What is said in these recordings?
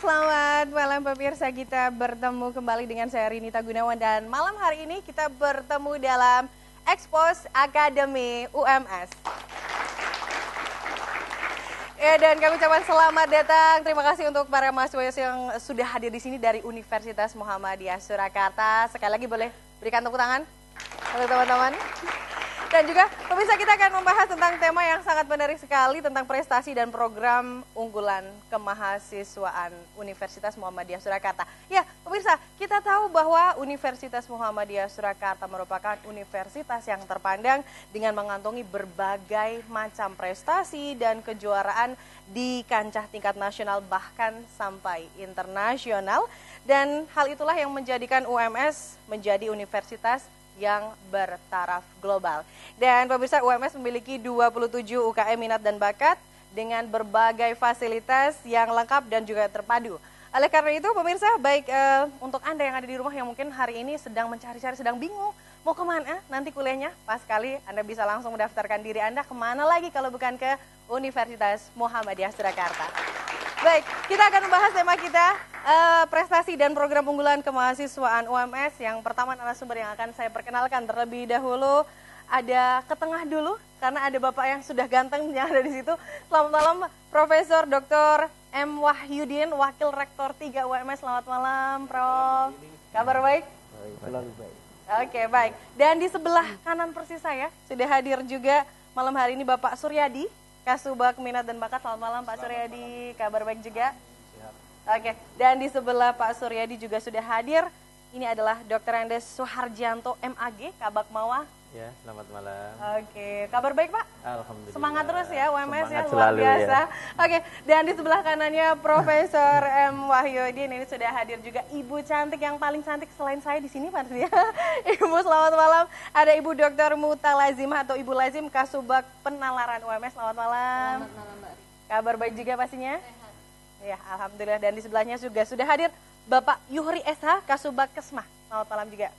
selamat malam pemirsa, kita bertemu kembali dengan saya Rinita Gunawan dan malam hari ini kita bertemu dalam Expose Academy UMS. Ya, dan kami ucapkan selamat datang. Terima kasih untuk para mahasiswa yang sudah hadir di sini dari Universitas Muhammadiyah Surakarta. Sekali lagi boleh berikan tepuk tangan untuk teman-teman. Dan juga pemirsa, kita akan membahas tentang tema yang sangat menarik sekali tentang prestasi dan program unggulan kemahasiswaan Universitas Muhammadiyah Surakarta. Ya, pemirsa, kita tahu bahwa Universitas Muhammadiyah Surakarta merupakan universitas yang terpandang dengan mengantongi berbagai macam prestasi dan kejuaraan di kancah tingkat nasional bahkan sampai internasional. Dan hal itulah yang menjadikan UMS menjadi universitas yang bertaraf global. Dan pemirsa, UMS memiliki 27 UKM minat dan bakat dengan berbagai fasilitas yang lengkap dan juga terpadu. Oleh karena itu pemirsa, baik untuk Anda yang ada di rumah yang mungkin hari ini sedang mencari-cari, sedang bingung mau kemana nanti kuliahnya, pas sekali Anda bisa langsung mendaftarkan diri Anda kemana lagi kalau bukan ke Universitas Muhammadiyah Surakarta. Baik, kita akan membahas tema kita, prestasi dan program unggulan kemahasiswaan UMS. Yang pertama narasumber yang akan saya perkenalkan terlebih dahulu, ada ke tengah dulu, karena ada Bapak yang sudah ganteng yang ada di situ. Selamat malam, Profesor Dr. M. Wahyudin, Wakil Rektor 3 UMS. Selamat malam, Prof. Kabar baik? Selalu baik. Oke, baik. Dan di sebelah kanan persis saya, sudah hadir juga malam hari ini Bapak Suryadi, Kasubag Minat dan Bakat. Selamat malam Pak Suryadi, kabar baik juga? Siap. Oke, dan di sebelah Pak Suryadi juga sudah hadir. Ini adalah Dr. Andes Suharjanto MAG, Kabak Mawah. Ya, selamat malam. Oke, kabar baik Pak? Alhamdulillah. Semangat terus ya UMS ya, luar selalu, biasa. ya. Oke, dan di sebelah kanannya Profesor M. Wahyudin, ini sudah hadir juga Ibu cantik yang paling cantik selain saya di sini Pak ya. Ibu selamat malam. Ada Ibu Dr. Muta Lazimah atau Ibu Lazim, Kasubag Penalaran UMS. Selamat malam. Selamat malam Mbak. Kabar baik juga pastinya? Sehat. Ya, alhamdulillah. Dan di sebelahnya juga sudah hadir Bapak Yuhri SH, Kasubag Kesmah. Selamat malam juga.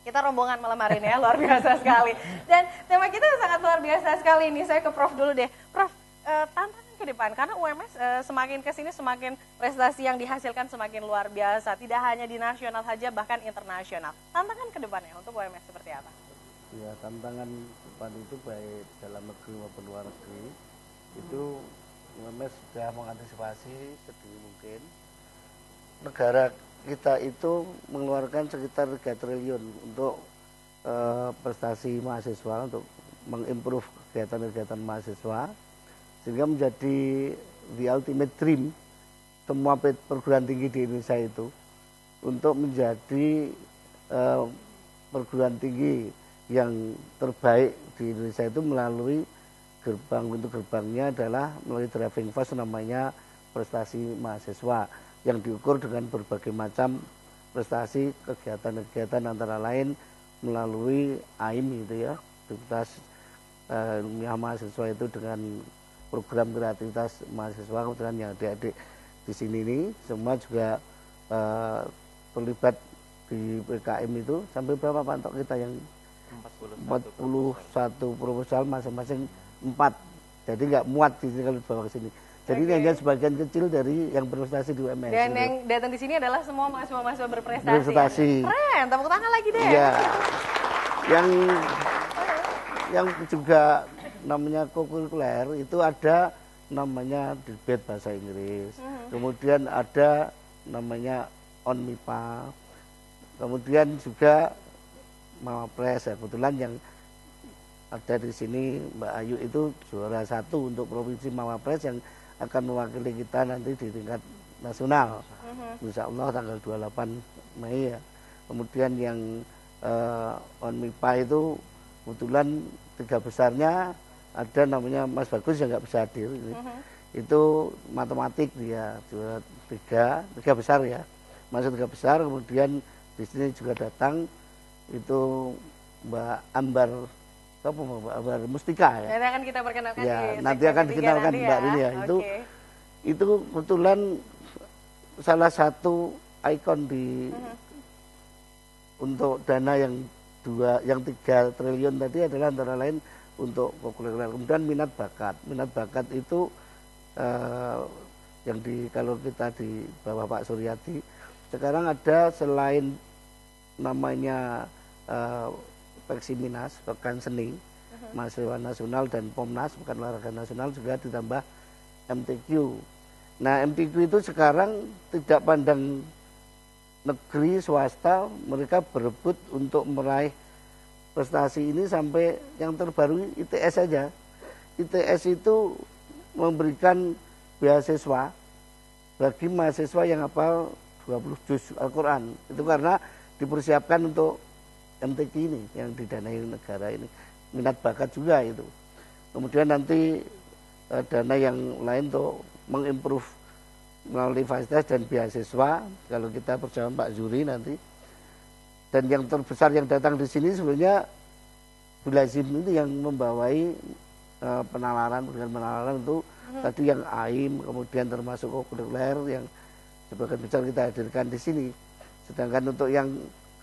Kita rombongan malam hari ini ya, luar biasa sekali. Dan tema kita sangat luar biasa sekali ini. Saya ke Prof dulu deh. Prof, tantangan ke depan, karena UMS semakin kesini semakin prestasi yang dihasilkan semakin luar biasa. Tidak hanya di nasional saja, bahkan internasional. Tantangan ke depannya untuk UMS seperti apa? Ya, tantangan depan itu baik dalam negeri maupun luar negeri. Itu UMS sudah mengantisipasi sedini mungkin. Negara kita itu mengeluarkan sekitar 3 triliun untuk prestasi mahasiswa, untuk mengimprove kegiatan-kegiatan mahasiswa, sehingga menjadi the ultimate dream semua perguruan tinggi di Indonesia itu untuk menjadi perguruan tinggi yang terbaik di Indonesia itu melalui pintu gerbangnya adalah melalui driving force namanya prestasi mahasiswa, yang diukur dengan berbagai macam prestasi kegiatan-kegiatan antara lain melalui AIM itu ya, aktivitas ilmiah mahasiswa itu dengan program kreativitas mahasiswa. Kemudian yang adik-adik di sini ini semua juga terlibat di PKM itu. Sampai berapa Pak Antok kita yang 41 proposal, masing-masing 4. Jadi nggak muat di sini kalau dibawa ke sini. Jadi ini hanya sebagian kecil dari yang berprestasi di UMS. Dan gitu. yang datang di sini adalah semua mahasiswa-mahasiswa berprestasi. Berprestasi. Keren, tepuk tangan lagi deh. Ya. Yang juga namanya kokurikuler itu ada namanya debate bahasa Inggris. Kemudian ada namanya ONMIPA. Kemudian juga Mawapres ya. Kebetulan yang ada di sini Mbak Ayu itu juara 1 untuk provinsi Mawapres yang akan mewakili kita nanti di tingkat nasional. Insya Allah tanggal 28 Mei ya. Kemudian yang ONMIPA itu kebetulan 3 besarnya ada namanya Mas Bagus yang nggak bisa hadir. Itu matematik dia juara 3 besar ya. Masuk 3 besar, kemudian di sini juga datang itu Mbak Ambar Mustika ya. Nanti akan kita perkenalkan ya, di nanti akan dikenalkan Mbak Rini ya. Itu kebetulan salah satu ikon di untuk dana yang 3 triliun tadi adalah antara lain untuk kokurikuler. Kemudian minat bakat itu yang kalau kita di bawah Pak Suryadi, sekarang ada selain namanya Peksiminas, Pekan Seni, Mahasiswa Nasional dan Pomnas, Pekan Olahraga Nasional, juga ditambah MTQ. Nah, MTQ itu sekarang tidak pandang negeri, swasta, mereka berebut untuk meraih prestasi ini sampai yang terbaru ITS saja. ITS itu memberikan beasiswa bagi mahasiswa yang hafal 20 juz Al-Quran. Itu karena dipersiapkan untuk MTQ ini yang didanai negara ini. Minat bakat juga itu. Kemudian nanti dana yang lain untuk mengimprove melalui fasilitas dan beasiswa. Kalau kita bersama Pak Zuri nanti. Dan yang terbesar yang datang di sini sebenarnya Bulazim itu yang membawai penalaran itu tadi yang AIM, kemudian termasuk okuler yang sebagian besar kita hadirkan di sini. Sedangkan untuk yang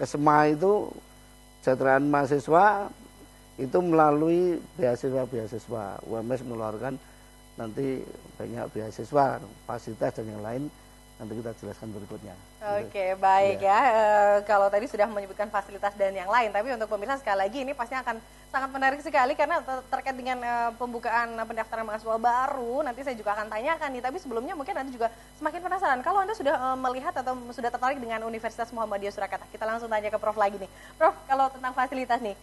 kesema itu kesejahteraan mahasiswa itu melalui beasiswa. UMS mengeluarkan nanti banyak beasiswa, fasilitas dan yang lain nanti kita jelaskan berikutnya. Oke, baik ya. Kalau tadi sudah menyebutkan fasilitas dan yang lain, tapi untuk pemirsa sekali lagi ini pasti akan sangat menarik sekali karena terkait dengan pembukaan pendaftaran mahasiswa baru. Nanti saya juga akan tanyakan nih, tapi sebelumnya mungkin Anda juga semakin penasaran. Kalau Anda sudah melihat atau sudah tertarik dengan Universitas Muhammadiyah Surakarta, kita langsung tanya ke Prof lagi nih. Prof, kalau tentang fasilitas nih,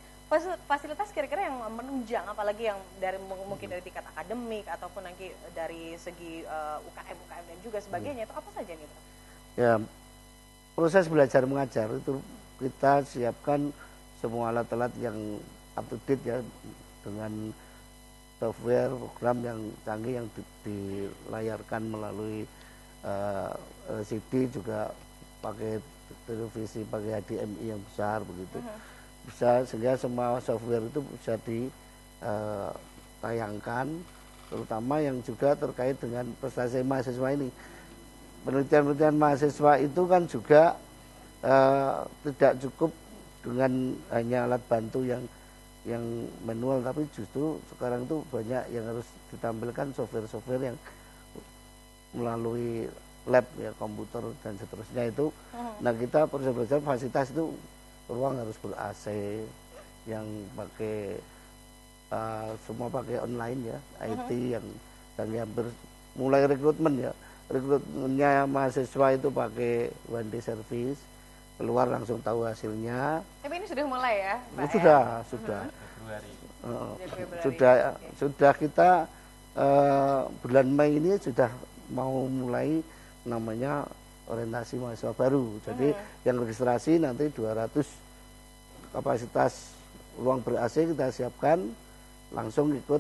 fasilitas kira-kira yang menunjang, apalagi yang dari mungkin dari tingkat akademik ataupun nanti dari segi UKM dan juga sebagainya, itu apa saja nih, Prof? Ya, proses belajar mengajar itu kita siapkan semua alat-alat yang up to date ya, dengan software program yang canggih yang dilayarkan melalui LCD, juga pakai televisi, pakai HDMI yang besar begitu. Bisa sehingga semua software itu bisa ditayangkan, terutama yang juga terkait dengan prestasi mahasiswa ini. Penelitian-penelitian mahasiswa itu kan juga tidak cukup dengan hanya alat bantu yang manual, tapi justru sekarang itu banyak yang harus ditampilkan software-software yang melalui lab ya, komputer dan seterusnya itu. Nah, kita belajar fasilitas itu ruang harus ber-AC yang pakai semua pakai online ya, IT yang dan hampir mulai rekrutmennya mahasiswa itu pakai one day service, keluar langsung tahu hasilnya. Tapi ini sudah mulai ya, Pak? Sudah. Februari. Sudah kita bulan Mei ini sudah mau mulai namanya orientasi mahasiswa baru. Jadi yang registrasi nanti 200 kapasitas ruang ber-AC kita siapkan, langsung ikut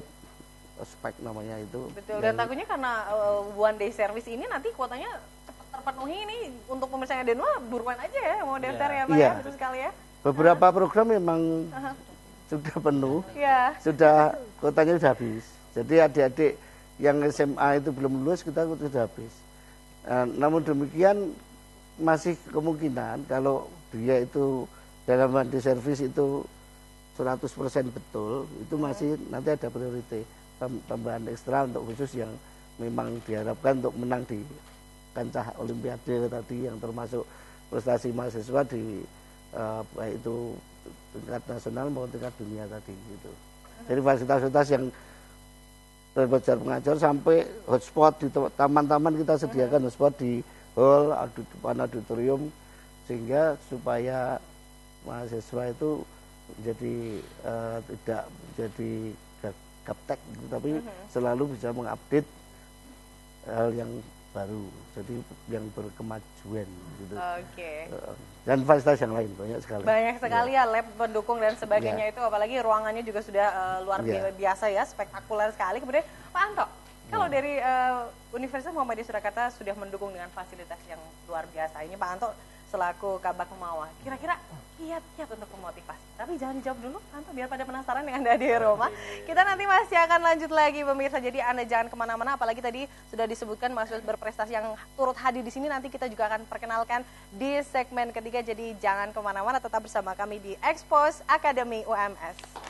spek namanya itu. Betul, dan takutnya karena one day service ini nanti kuotanya cepat terpenuhi ini. Untuk pemirsa Denwa buruan aja ya mau daftar ya Pak ya, betul sekali ya. Beberapa program memang sudah penuh, sudah kuotanya sudah habis. Jadi adik-adik yang SMA itu belum lulus kita sudah habis. Namun demikian masih kemungkinan kalau dia itu dalam one day service itu 100% betul, itu masih nanti ada prioritas tambahan ekstra untuk khusus yang memang diharapkan untuk menang di kancah olimpiade tadi, yang termasuk prestasi mahasiswa di baik itu tingkat nasional maupun tingkat dunia tadi gitu. Jadi fasilitas-fasilitas yang belajar mengajar sampai hotspot di taman-taman kita sediakan hotspot di hall, depan auditorium, sehingga supaya mahasiswa itu jadi tidak menjadi gaptek gitu, tapi selalu bisa mengupdate hal yang baru, jadi yang berkemajuan gitu. Dan fasilitas yang lain banyak sekali. Banyak sekali ya, lab pendukung dan sebagainya itu, apalagi ruangannya juga sudah luar biasa ya, spektakuler sekali. Kemudian Pak Anto, kalau dari Universitas Muhammadiyah Surakarta sudah mendukung dengan fasilitas yang luar biasa ini, Pak Anto selaku Kabak Humawa, kira-kira kiat-kiat untuk memotivasi. Tapi jangan dijawab dulu, Anto, biar pada penasaran yang Anda di rumah. Kita nanti masih akan lanjut lagi pemirsa, jadi Anda jangan kemana-mana, apalagi tadi sudah disebutkan mahasiswa berprestasi yang turut hadir di sini, nanti kita juga akan perkenalkan di segmen ketiga, jadi jangan kemana-mana, tetap bersama kami di Expose Academy UMS.